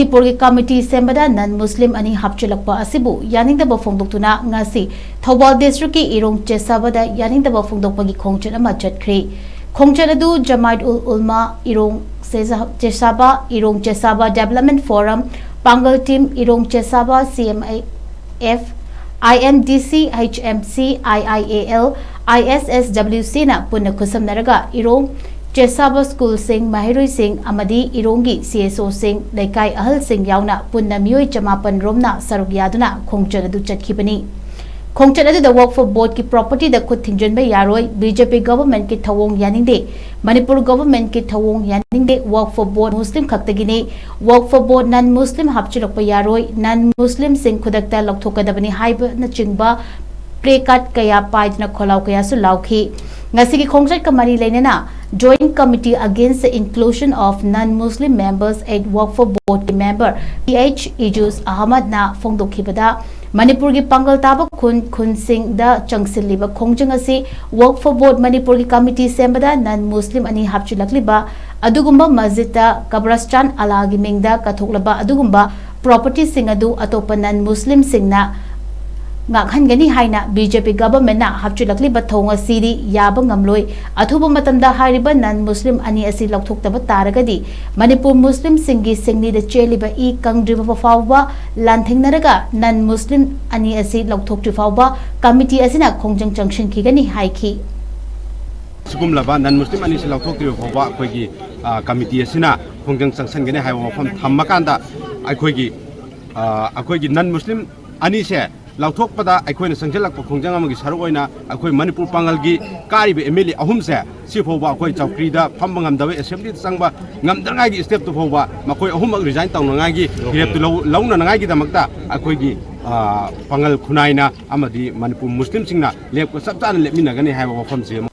Manipur ki committee Sembada non-Muslim ani Hapchinlakpa Ashibu Yaningdaba Phongdoktuna ngasi THOUBAL district ki IRONG CHESEBA da YANINDABA Phongdokpagi KHONGCHAT ama CHTKHRE KHONGCHAT adu Jamaat ul Ulma IRONG CHESEBA IRONG CHESEBA Development Forum Pangal Team IRONG CHESEBA CMAF IMDC HMC IIAL ISSWC na punna kusam naraga IRONG CHESEBA School Sing Mahiroi Sing Amadi Irongi CSO Sing Laikai Ahal Sing Yauna Punna Mioi Chamapan Romna Saruk Yaduna KHONGCHAT adu chatkibani KHONGCHAT adu the Waqf board ki property da khud thingjon ba yaroi BJP government ki thawong yaningde Manipur government ki thawong yaningde Waqf board Muslim khaktagini Waqf board non Muslim Hapchinlakpa yaroi non Muslim sing khudakta lokthokadabani haiba na chingba prekat kaya paidna kholau kaya su lauki ngasi ki KHONGCHAT ka mari leinena Joint Committee Against the Inclusion of Non-Muslim Members at Waqf Board member PH Ijus Ahmad na Phongdokkibada Manipur ki Pangal Taba Khun Singh da Changsilliba Khongjang asi Waqf Board Manipur ki Committee Sembada Non-Muslim ani Hapchinlakliba adugumba masjid da Kabrastan alagi mingda kathoklaba adugumba property sing adu atopa non-Muslim singna ngakhan gani haina BJP government na hapchulakli bathonga siri yaba ngamloi athuba matamda hariba non Muslim ani asi lokthokta taragadi Manipur Muslim singi singni de cheliba I kangdriba fawba lanthingnaraga non Muslim ani asi lokthokti fawba committee asina khongjang junction ki gani haiki sugumlaba non Muslim ani si lokthokti fawba khoigi committee asina khongjang junction gani haiwa mafam thammakanda akhoi non Muslim ani se lauthok pada akhoi sangjalak khongjang amagi saruoina akhoi Manipur Pangalgi karibe MLA ahumse si phoba akhoi chawkri da phambangam dawe assembly sangba ngamdangai gi step to phoba makoi ahum resign tawnangai gi grep to launa nangai gi damakta akhoi gi Pangal khunaina amadi Manipur Muslim singna lep ko sabtan lepmina gani haiba wafam se